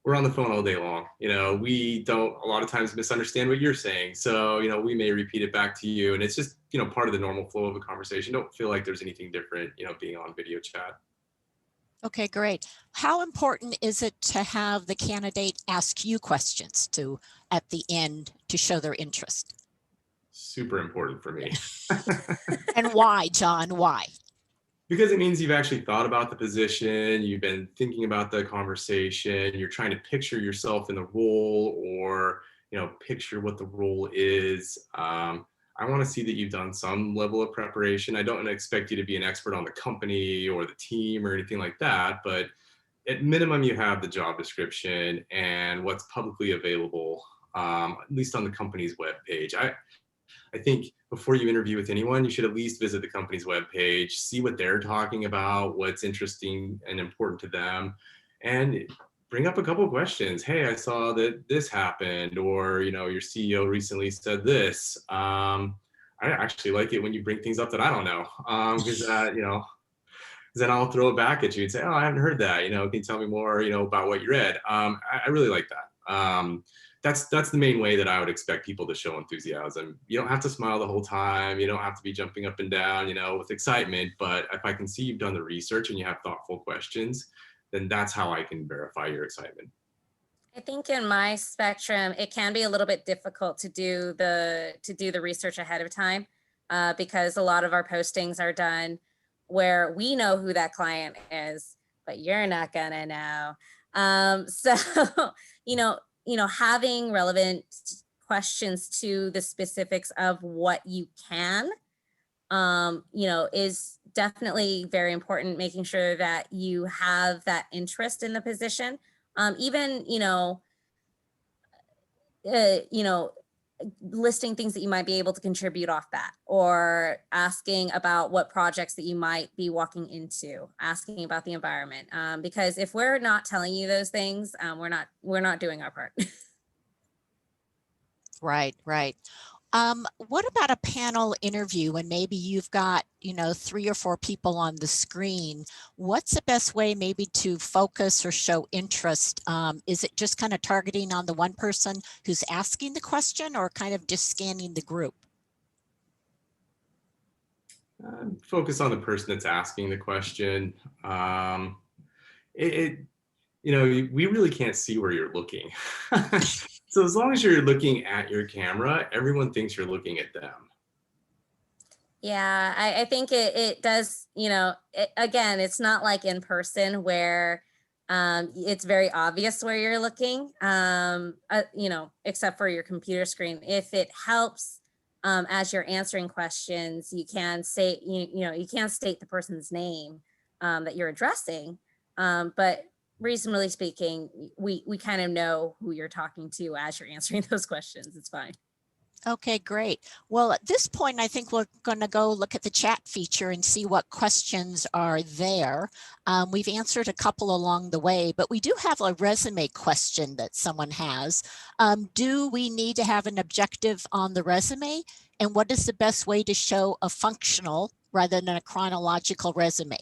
S3: We're on the phone all day long. We don't a lot of times misunderstand what you're saying. So, we may repeat it back to you, and it's just, part of the normal flow of a conversation. Don't feel like there's anything different, being on video chat.
S1: Okay, great. How important is it to have the candidate ask you questions at the end to show their interest?
S3: Super important for me.
S1: And why, John? Why?
S3: Because it means you've actually thought about the position, you've been thinking about the conversation, you're trying to picture yourself in the role, or, picture what the role is. I want to see that you've done some level of preparation. I don't expect you to be an expert on the company or the team or anything like that, but at minimum, you have the job description and what's publicly available, at least on the company's webpage. I think before you interview with anyone, you should at least visit the company's webpage, see what they're talking about, what's interesting and important to them, and bring up a couple of questions. Hey, I saw that this happened, or, your CEO recently said this. I actually like it when you bring things up that I don't know, because, because then I'll throw it back at you and say, oh, I haven't heard that. You know, can you tell me more, you know, about what you read? I really like that. That's the main way that I would expect people to show enthusiasm. You don't have to smile the whole time. You don't have to be jumping up and down, you know, with excitement. But if I can see you've done the research and you have thoughtful questions, then that's how I can verify your excitement.
S2: I think in my spectrum, it can be a little bit difficult to do the research ahead of time, because a lot of our postings are done where we know who that client is, but you're not gonna know. So having relevant questions to the specifics of what you can, is definitely very important. Making sure that you have that interest in the position. Even, listing things that you might be able to contribute off that, or asking about what projects that you might be walking into, asking about the environment. Because if we're not telling you those things, we're not doing our part.
S1: Right, right. What about a panel interview when maybe you've got, 3 or 4 people on the screen? What's the best way maybe to focus or show interest? Is it just kind of targeting on the one person who's asking the question, or kind of just scanning the group?
S3: Focus on the person that's asking the question. We really can't see where you're looking. So as long as you're looking at your camera, everyone thinks you're looking at them.
S2: Yeah, I think it does, again, it's not like in person where it's very obvious where you're looking, except for your computer screen. If it helps, as you're answering questions, you can say, you can't state the person's name that you're addressing, but reasonably speaking, we kind of know who you're talking to as you're answering those questions. It's fine.
S1: Okay, great. Well, at this point, I think we're going to go look at the chat feature and see what questions are there. We've answered a couple along the way, but we do have a resume question that someone has. Do we need to have an objective on the resume? And what is the best way to show a functional rather than a chronological resume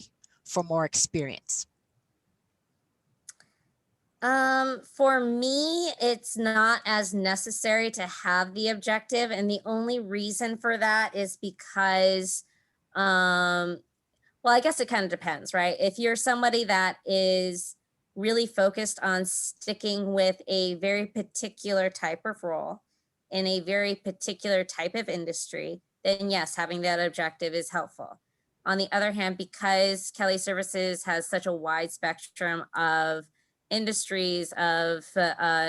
S1: for more experience?
S2: For me, it's not as necessary to have the objective. And the only reason for that is because, well, I guess it kind of depends, right? If you're somebody that is really focused on sticking with a very particular type of role in a very particular type of industry, then yes, having that objective is helpful. On the other hand, because Kelly Services has such a wide spectrum of industries, of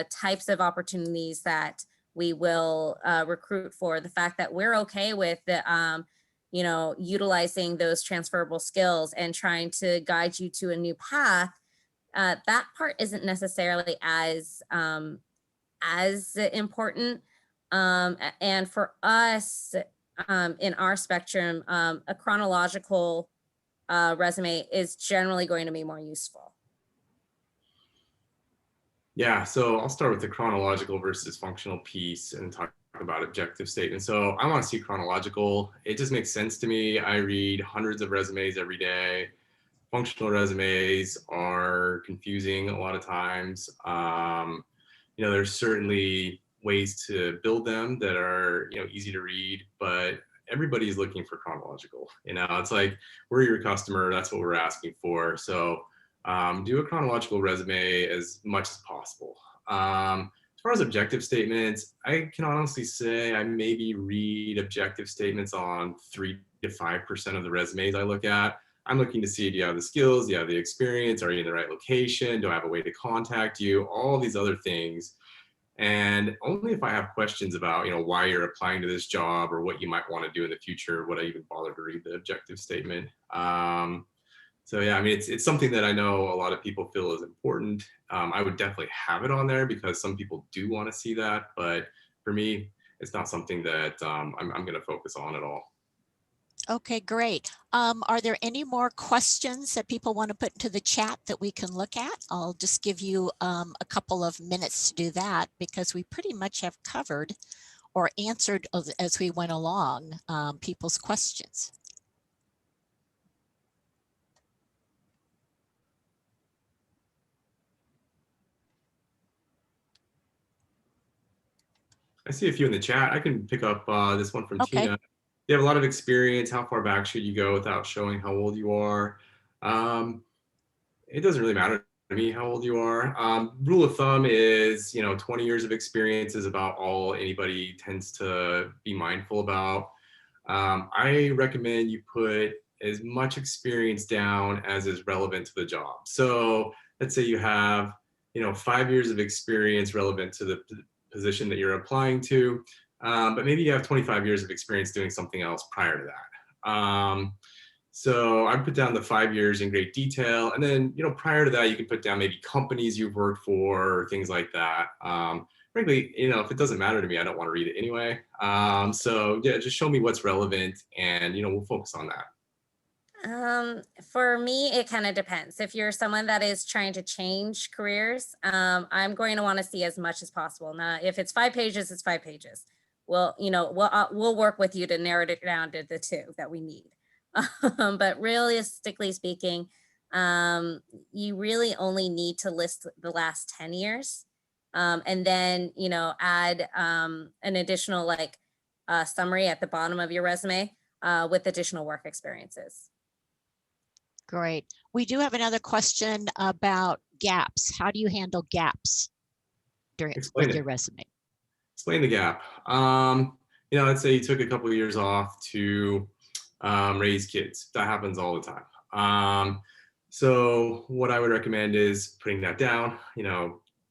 S2: types of opportunities that we will recruit for, the fact that we're okay with the, utilizing those transferable skills and trying to guide you to a new path, that part isn't necessarily as important. And for us, in our spectrum, a chronological resume is generally going to be more useful.
S3: Yeah, so I'll start with the chronological versus functional piece and talk about objective statements. So I want to see chronological. It just makes sense to me. I read hundreds of resumes every day. Functional resumes are confusing a lot of times. There's certainly ways to build them that are, easy to read, but everybody's looking for chronological. It's like, we're your customer. That's what we're asking for. So do a chronological resume as much as possible. As far as objective statements, I can honestly say I maybe read objective statements on 3 to 5% of the resumes I look at. I'm looking to see, do you have the skills? Do you have the experience? Are you in the right location? Do I have a way to contact you? All these other things. And only if I have questions about, why you're applying to this job or what you might want to do in the future, would I even bother to read the objective statement. So yeah, I mean, it's something that I know a lot of people feel is important. I would definitely have it on there because some people do want to see that, but for me, it's not something that I'm going to focus on at all.
S1: Okay, great. Are there any more questions that people want to put into the chat that we can look at? I'll just give you a couple of minutes to do that because we pretty much have covered or answered as we went along people's questions.
S3: I see a few in the chat. I can pick up this one from
S1: Okay.
S3: Tina. You have a lot of experience. How far back should you go without showing how old you are? Um, it doesn't really matter to me how old you are. Rule of thumb is, 20 years of experience is about all anybody tends to be mindful about. I recommend you put as much experience down as is relevant to the job. So let's say you have, 5 years of experience relevant to the position that you're applying to, but maybe you have 25 years of experience doing something else prior to that. So I put down the 5 years in great detail. And then, prior to that, you can put down maybe companies you've worked for, or things like that. Frankly, if it doesn't matter to me, I don't want to read it anyway. So yeah, just show me what's relevant and, we'll focus on that.
S2: For me, it kind of depends. If you're someone that is trying to change careers, I'm going to want to see as much as possible. Now, if it's 5 pages, it's 5 pages. Well, we'll work with you to narrow it down to the 2 that we need. But realistically speaking, you really only need to list the last 10 years. And then, add an additional summary at the bottom of your resume with additional work experiences.
S1: Great. We do have another question about gaps. How do you handle gaps with your resume?
S3: Explain the gap. Let's say you took a couple of years off to raise kids. That happens all the time. So what I would recommend is putting that down.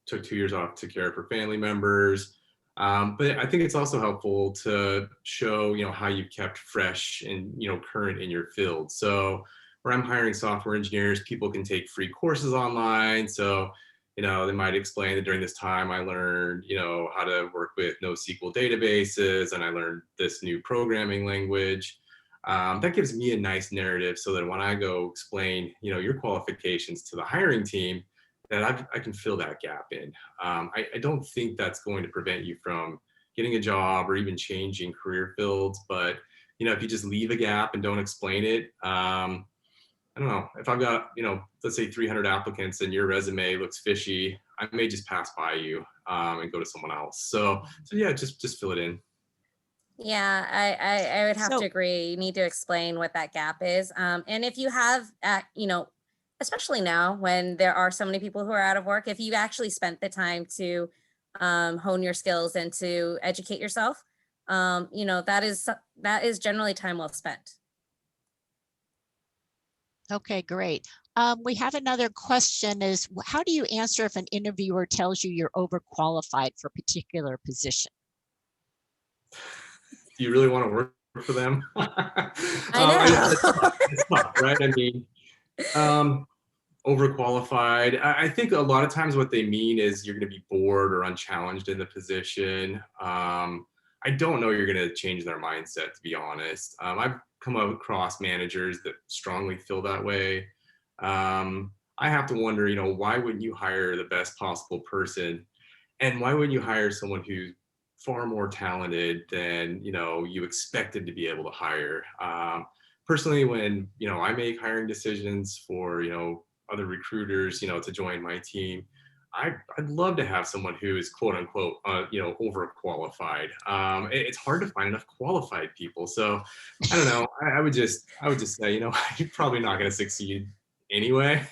S3: Took 2 years off to care for family members. But I think it's also helpful to show, how you've kept fresh and, current in your field. So where I'm hiring software engineers, people can take free courses online. So, they might explain that during this time I learned, how to work with NoSQL databases, and I learned this new programming language. That gives me a nice narrative so that when I go explain, your qualifications to the hiring team, that I can fill that gap in. I don't think that's going to prevent you from getting a job or even changing career fields. But, if you just leave a gap and don't explain it, I don't know. If I've got, let's say 300 applicants and your resume looks fishy, I may just pass by you and go to someone else. So yeah, just fill it in.
S2: Yeah, I would have to agree. You need to explain what that gap is. And if you have, especially now when there are so many people who are out of work, if you actually spent the time to hone your skills and to educate yourself, that is generally time well spent.
S1: Okay, great. We have another question is, how do you answer if an interviewer tells you you're overqualified for a particular position?
S3: Do you really want to work for them?
S2: I know.
S3: It's tough, right? I mean, overqualified. I think a lot of times what they mean is you're going to be bored or unchallenged in the position. I don't know you're going to change their mindset, to be honest. I've come across managers that strongly feel that way. I have to wonder, why wouldn't you hire the best possible person? And why wouldn't you hire someone who's far more talented than, you expected to be able to hire? Personally, when, I make hiring decisions for, other recruiters, to join my team, I'd love to have someone who is quote unquote, overqualified. It's hard to find enough qualified people. So I don't know. I would just say, you're probably not going to succeed anyway.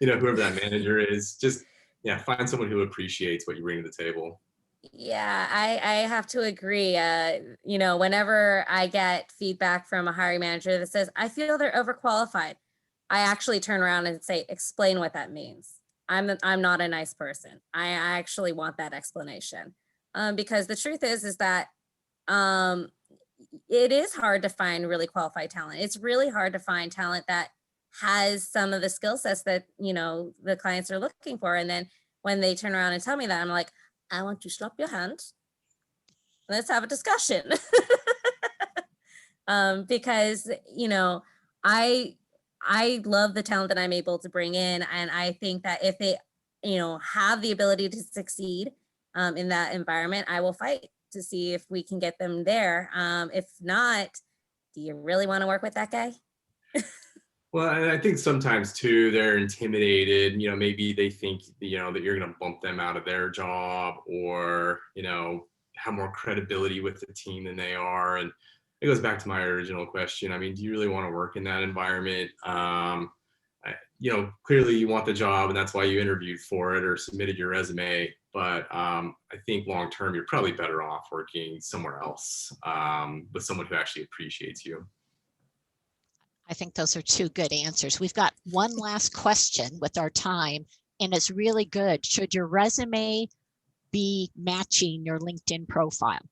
S3: Whoever that manager is, just find someone who appreciates what you bring to the table.
S2: Yeah, I have to agree. Whenever I get feedback from a hiring manager that says, I feel they're overqualified, I actually turn around and say, explain what that means. I'm not a nice person. I actually want that explanation. Because the truth is that it is hard to find really qualified talent. It's really hard to find talent that has some of the skill sets that, the clients are looking for. And then when they turn around and tell me that, I'm like, I want to slap your hand. Let's have a discussion. Because, I love the talent that I'm able to bring in. And I think that if they, have the ability to succeed in that environment, I will fight to see if we can get them there. If not, do you really want to work with that guy?
S3: Well, and I think sometimes too, they're intimidated, maybe they think, that you're going to bump them out of their job or, have more credibility with the team than they are. And it goes back to my original question. I mean, do you really want to work in that environment? Clearly you want the job and that's why you interviewed for it or submitted your resume. But I think long-term, you're probably better off working somewhere else with someone who actually appreciates you.
S1: I think those are two good answers. We've got one last question with our time, and it's really good. Should your resume be matching your LinkedIn profile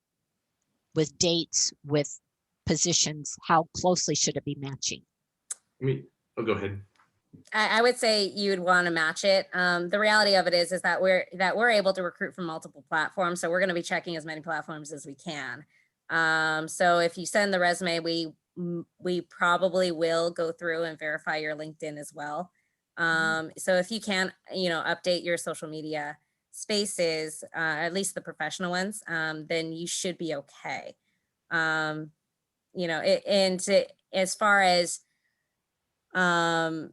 S1: with dates, with positions? How closely should it be matching?
S3: Go ahead.
S2: I would say you would want to match it. The reality of it is that we're able to recruit from multiple platforms. So we're going to be checking as many platforms as we can. So if you send the resume, we probably will go through and verify your LinkedIn as well. So if you can, update your social media spaces, at least the professional ones, then you should be okay. As far as the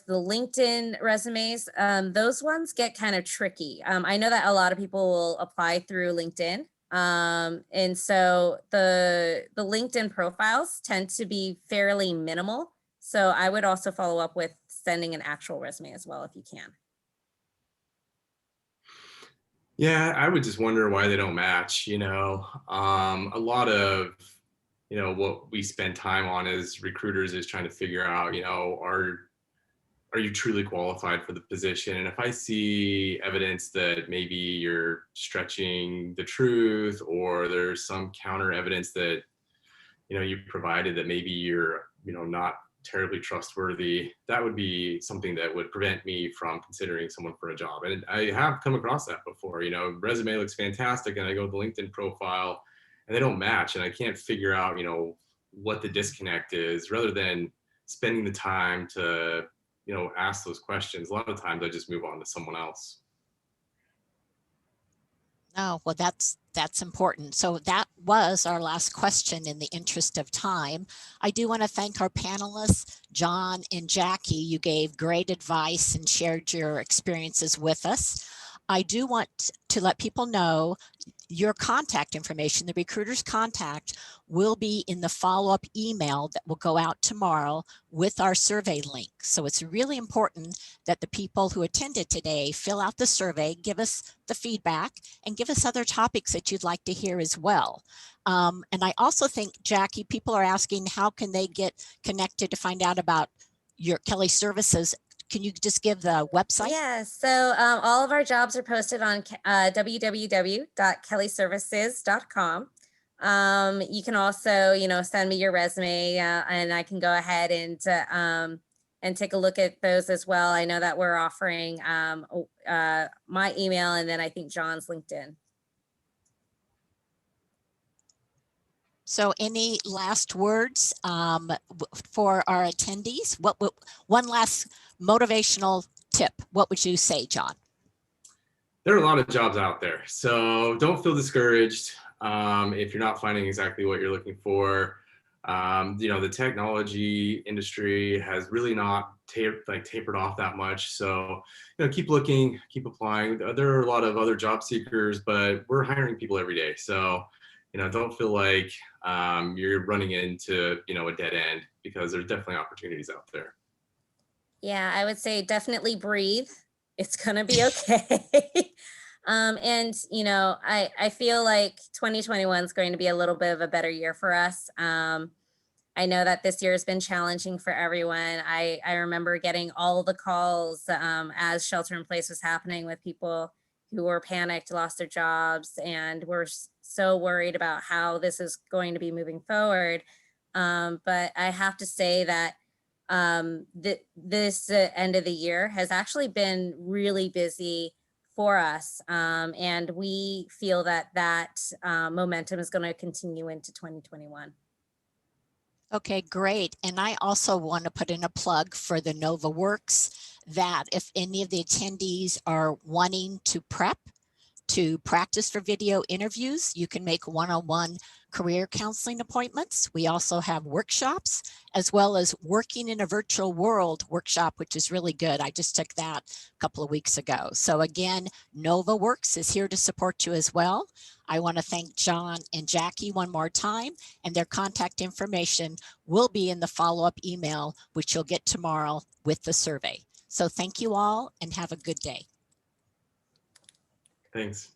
S2: LinkedIn resumes, those ones get kind of tricky. I know that a lot of people will apply through LinkedIn. And so the LinkedIn profiles tend to be fairly minimal. So I would also follow up with sending an actual resume as well, if you can.
S3: Yeah, I would just wonder why they don't match. A lot of what we spend time on as recruiters is trying to figure out, are you truly qualified for the position? And if I see evidence that maybe you're stretching the truth, or there's some counter evidence that, you provided that maybe you're, not terribly trustworthy, that would be something that would prevent me from considering someone for a job. And I have come across that before. Resume looks fantastic, and I go to the LinkedIn profile and they don't match, and I can't figure out, what the disconnect is. Rather than spending the time to, ask those questions, a lot of times I just move on to someone else.
S1: Oh, well, that's important. So that was our last question in the interest of time. I do want to thank our panelists, John and Jackie. You gave great advice and shared your experiences with us. I do want to let people know your contact information, the recruiter's contact, will be in the follow-up email that will go out tomorrow with our survey link. So it's really important that the people who attended today fill out the survey, give us the feedback, and give us other topics that you'd like to hear as well. And I also think, Jackie, people are asking how can they get connected to find out about your Kelly Services. Can you just give the website?
S2: Yeah, so all of our jobs are posted on www.kellyservices.com. You can also, send me your resume and I can go ahead and take a look at those as well. I know that we're offering my email and then I think John's LinkedIn.
S1: So any last words for our attendees? One last motivational tip, what would you say, John?
S3: There are a lot of jobs out there, so don't feel discouraged if you're not finding exactly what you're looking for. The technology industry has really not tapered off that much. So, keep looking, keep applying. There are a lot of other job seekers, but we're hiring people every day. So, don't feel like you're running into, a dead end, because there's definitely opportunities out there.
S2: Yeah, I would say definitely breathe. It's going to be okay. And, I feel like 2021 is going to be a little bit of a better year for us. I know that this year has been challenging for everyone. I remember getting all the calls as shelter in place was happening, with people who were panicked, lost their jobs, and were so worried about how this is going to be moving forward. But I have to say that this end of the year has actually been really busy for us. And we feel that momentum is going to continue into 2021.
S1: Okay, great. And I also want to put in a plug for the Nova Works, that if any of the attendees are wanting to prep To practice for video interviews, you can make one-on-one career counseling appointments. We also have workshops, as well as Working in a Virtual World workshop, which is really good. I just took that a couple of weeks ago. So again, NovaWorks is here to support you as well. I want to thank John and Jackie one more time, and their contact information will be in the follow-up email, which you'll get tomorrow with the survey. So thank you all and have a good day.
S3: Thanks.